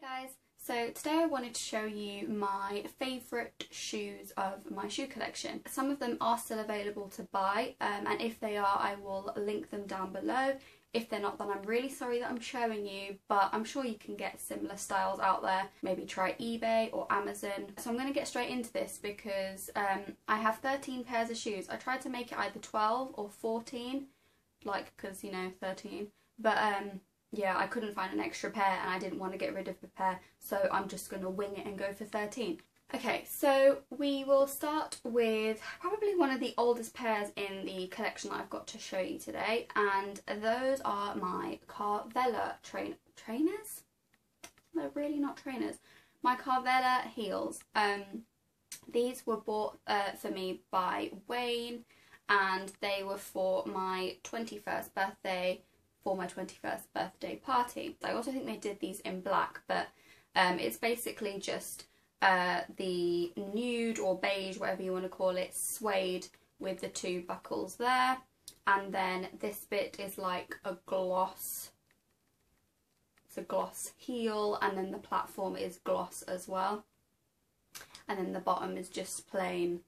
Guys, so today I wanted to show you my favourite shoes of my shoe collection. Some of them are still available to buy, and if they are I will link them down below. If they're not, then I'm really sorry that I'm showing you, but I'm sure you can get similar styles out there. Maybe try eBay or Amazon. So I'm going to get straight into this because I have 13 pairs of shoes. I tried to make it either 12 or 14, like, because, you know, 13. But yeah, I couldn't find an extra pair and I didn't want to get rid of the pair, so I'm just going to wing it and go for 13. Okay, so we will start with probably one of the oldest pairs in the collection that I've got to show you today, and those are my Carvela trainers? They're really not trainers. My Carvela heels. These were bought for me by Wayne, and they were for my 21st birthday, for my 21st birthday party. I also think they did these in black, but it's basically just the nude or beige, whatever you want to call it, suede with the two buckles there, and then this bit is like a gloss. It's a gloss heel, and then the platform is gloss as well, and then the bottom is just plain,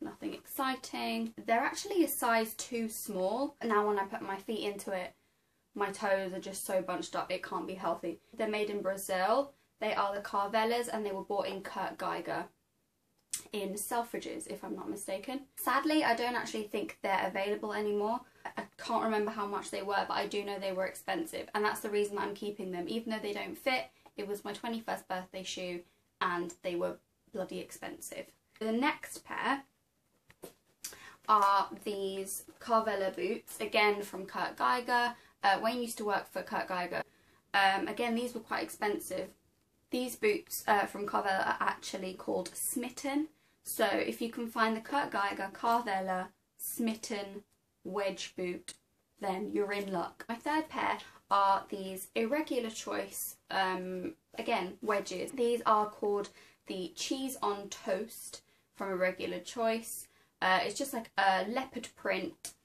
nothing exciting. They're actually a size too small. Now when I put my feet into it, my toes are just so bunched up, it can't be healthy. They're made in Brazil. They are the Carvelas, and they were bought in Geiger in Selfridges, if I'm not mistaken. Sadly, I don't actually think they're available anymore. I can't remember how much they were, but I do know they were expensive, and that's the reason I'm keeping them. Even though they don't fit, it was my 21st birthday shoe, and they were bloody expensive. The next pair are these Carvela boots, again from Geiger. Wayne used to work for Geiger. Again, these were quite expensive. These boots from Carvela are actually called Smitten. So if you can find the Geiger Carvela Smitten wedge boot, then you're in luck. My third pair are these Irregular choice, again, wedges. These are called the Cheese on Toast from Irregular choice. It's just like a leopard print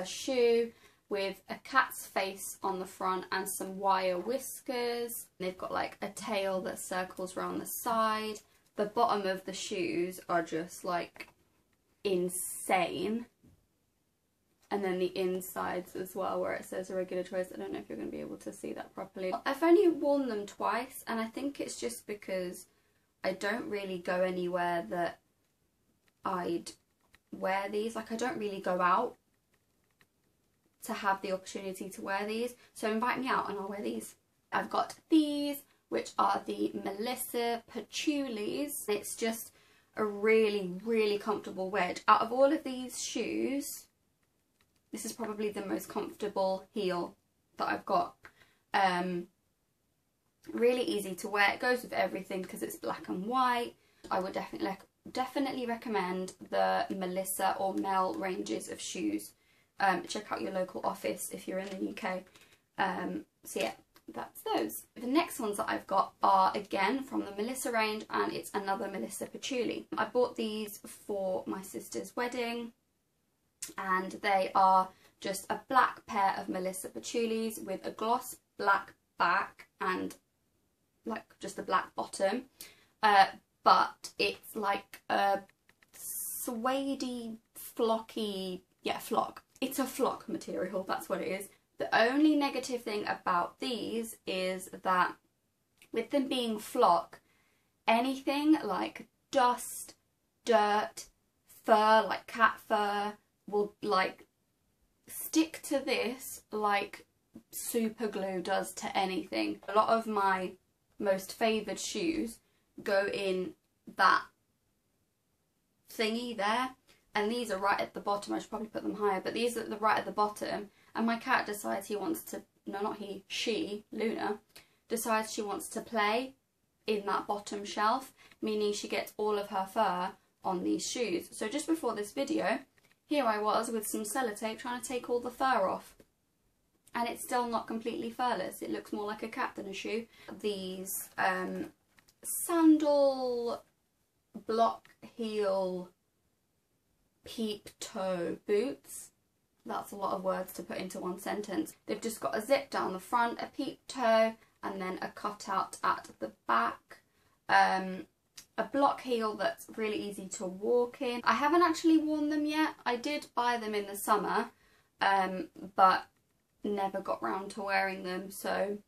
shoe with a cat's face on the front and some wire whiskers. They've got like a tail that circles around the side. The bottom of the shoes are just like insane. And then the insides as well, where it says Irregular choice. I don't know if you're going to be able to see that properly. I've only worn them twice, and I think it's just because I don't really go anywhere that I'd wear these. Like, I don't really go out to have the opportunity to wear these, so invite me out and I'll wear these. I've got these, which are the Melissa Patchulis. It's just a really comfortable wedge. Out of all of these shoes, this is probably the most comfortable heel that I've got. Really easy to wear. It goes with everything because it's black and white. I would definitely recommend the Melissa or Mel ranges of shoes. Check out your local office if you're in the UK. So yeah, that's those. The next ones that I've got are again from the Melissa range, and it's another Melissa Patchuli. I bought these for my sister's wedding, and they are just a black pair of Melissa Patchulis with a gloss black back and like just a black bottom, but it's like a suede flocky, yeah, flock. It's a flock material, that's what it is. The only negative thing about these is that with them being flock, anything like dust, dirt, fur, like cat fur, will like stick to this like super glue does to anything. A lot of my most favoured shoes go in that thingy there. And these are right at the bottom. I should probably put them higher, but these are right at the bottom. And my cat decides he wants to, no, not he, she, Luna, decides she wants to play in that bottom shelf, meaning she gets all of her fur on these shoes. So just before this video, here I was with some sellotape trying to take all the fur off. And it's still not completely furless. It looks more like a cat than a shoe. These sandal block heel Peeptoe boots. That's a lot of words to put into one sentence. They've just got a zip down the front, a peep toe, and then a cutout at the back. A block heel that's really easy to walk in. I haven't actually worn them yet. I did buy them in the summer, but never got round to wearing them, so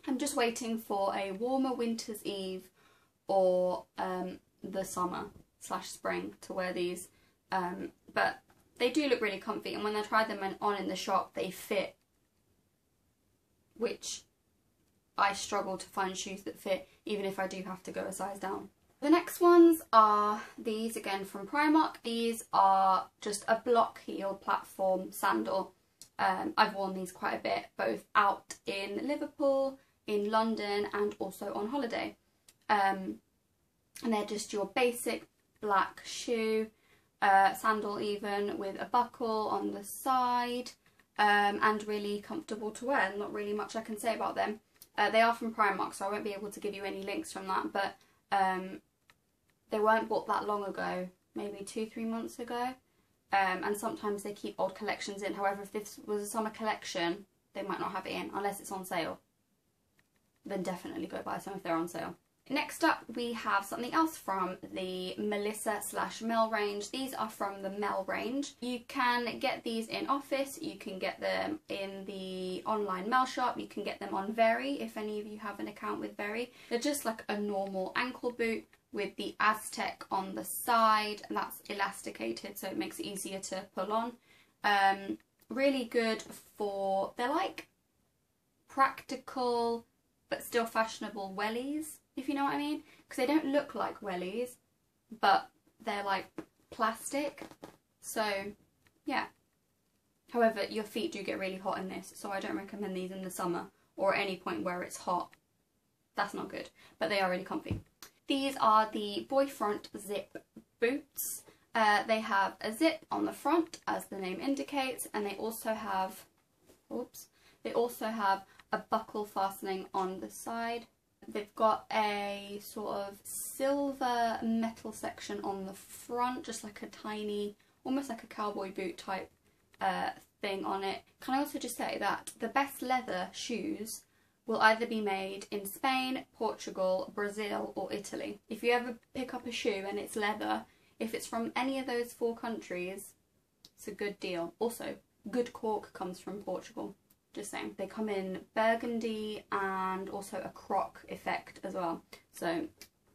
I'm just waiting for a warmer winter's eve or the summer / spring to wear these. But they do look really comfy, and when I tried them on in the shop, they fit, which I struggle to find shoes that fit, even if I do have to go a size down. The next ones are these, again from Primark. These are just a block heel platform sandal. I've worn these quite a bit, both out in Liverpool, in London, and also on holiday. And they're just your basic black shoe, sandal even, with a buckle on the side, and really comfortable to wear. Not really much I can say about them. They are from Primark, so I won't be able to give you any links from that, but they weren't bought that long ago, maybe 2-3 months ago, and sometimes they keep old collections in. However, if this was a summer collection, they might not have it in, unless it's on sale. Then definitely go buy some if they're on sale. Next up, we have something else from the Melissa / Mel range. These are from the Mel range. You can get these in Office, you can get them in the online Mel shop, you can get them on Very, if any of you have an account with Very. They're just like a normal ankle boot with the Aztec on the side, and that's elasticated, so it makes it easier to pull on. Really good for, they're like practical but still fashionable wellies, if you know what I mean, because they don't look like wellies, but they're like plastic, so yeah. However, your feet do get really hot in this, so I don't recommend these in the summer or at any point where it's hot. That's not good, but they are really comfy. These are the Boyfront zip boots. They have a zip on the front, as the name indicates, and they also have, a buckle fastening on the side. They've got a sort of silver metal section on the front, just like a tiny, almost like a cowboy boot type thing on it. Can I also just say that the best leather shoes will either be made in Spain, Portugal, Brazil or Italy. If you ever pick up a shoe and it's leather, if it's from any of those 4 countries, it's a good deal. Also, good cork comes from Portugal. Just saying. They come in burgundy and also a croc effect as well. So,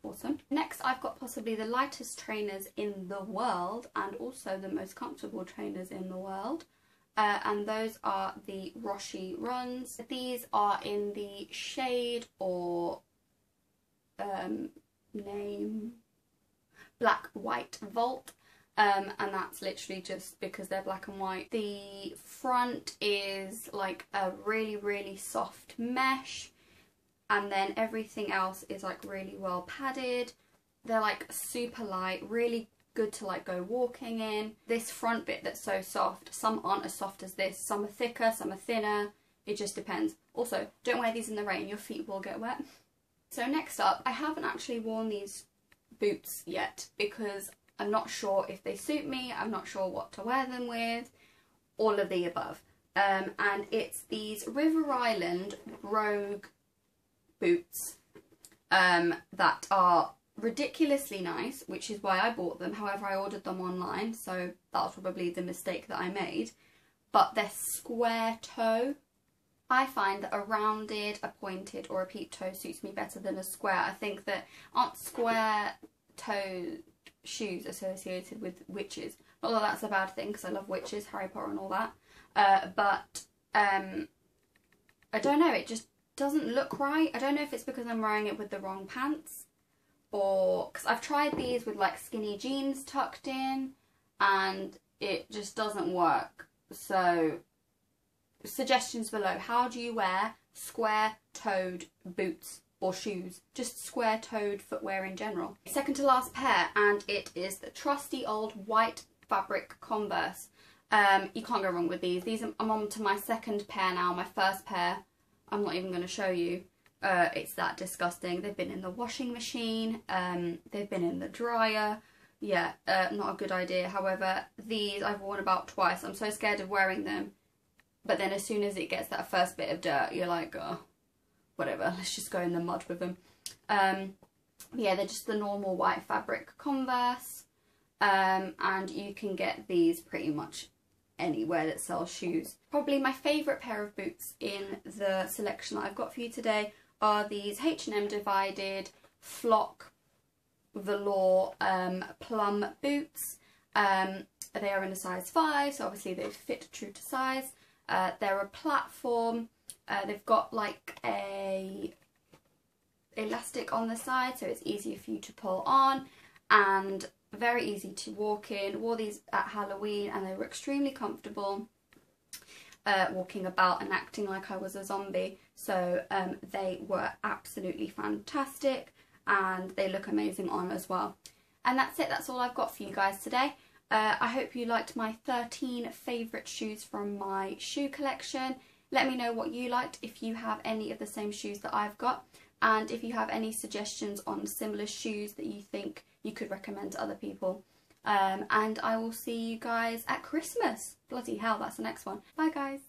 awesome. Next, I've got possibly the lightest trainers in the world and also the most comfortable trainers in the world. And those are the Rossi Runs. These are in the shade or name Black White Vault. And that's literally just because they're black and white. The front is like a really soft mesh, and then everything else is like really well padded. They're like super light, really good to like go walking in. This front bit that's so soft, some aren't as soft as this, some are thicker, some are thinner, it just depends. Also, don't wear these in the rain, your feet will get wet. So next up, I haven't actually worn these boots yet because I'm not sure if they suit me, I'm not sure what to wear them with, all of the above. And it's these River Island Rogue boots that are ridiculously nice, which is why I bought them. However, I ordered them online, so that was probably the mistake that I made. But they're square toe. I find that a rounded, a pointed or a peep toe suits me better than a square. I think that aren't square toe shoes associated with witches. Not that that's a bad thing, because I love witches, Harry Potter and all that. But I don't know, it just doesn't look right. I don't know if it's because I'm wearing it with the wrong pants, or because I've tried these with like skinny jeans tucked in and it just doesn't work. So suggestions below. How do you wear square-toed boots or shoes? Just square-toed footwear in general. Second to last pair, and it is the trusty old white fabric Converse. You can't go wrong with these. I'm on to my second pair now. My first pair, I'm not even going to show you. It's that disgusting. They've been in the washing machine. They've been in the dryer. Yeah, not a good idea. However, these I've worn about twice. I'm so scared of wearing them. But then as soon as it gets that first bit of dirt, you're like, oh, whatever, let's just go in the mud with them. Yeah, they're just the normal white fabric Converse, and you can get these pretty much anywhere that sells shoes. Probably my favourite pair of boots in the selection that I've got for you today are these H&M divided flock velour plum boots. They are in a size 5, so obviously they fit true to size. They're a platform. They've got like a elastic on the side, so it's easier for you to pull on, and very easy to walk in. Wore these at Halloween and they were extremely comfortable, walking about and acting like I was a zombie. So they were absolutely fantastic and they look amazing on as well. And that's it, that's all I've got for you guys today. I hope you liked my 13 favourite shoes from my shoe collection. Let me know what you liked, if you have any of the same shoes that I've got, and if you have any suggestions on similar shoes that you think you could recommend to other people. And I will see you guys at Christmas. Bloody hell, that's the next one. Bye guys.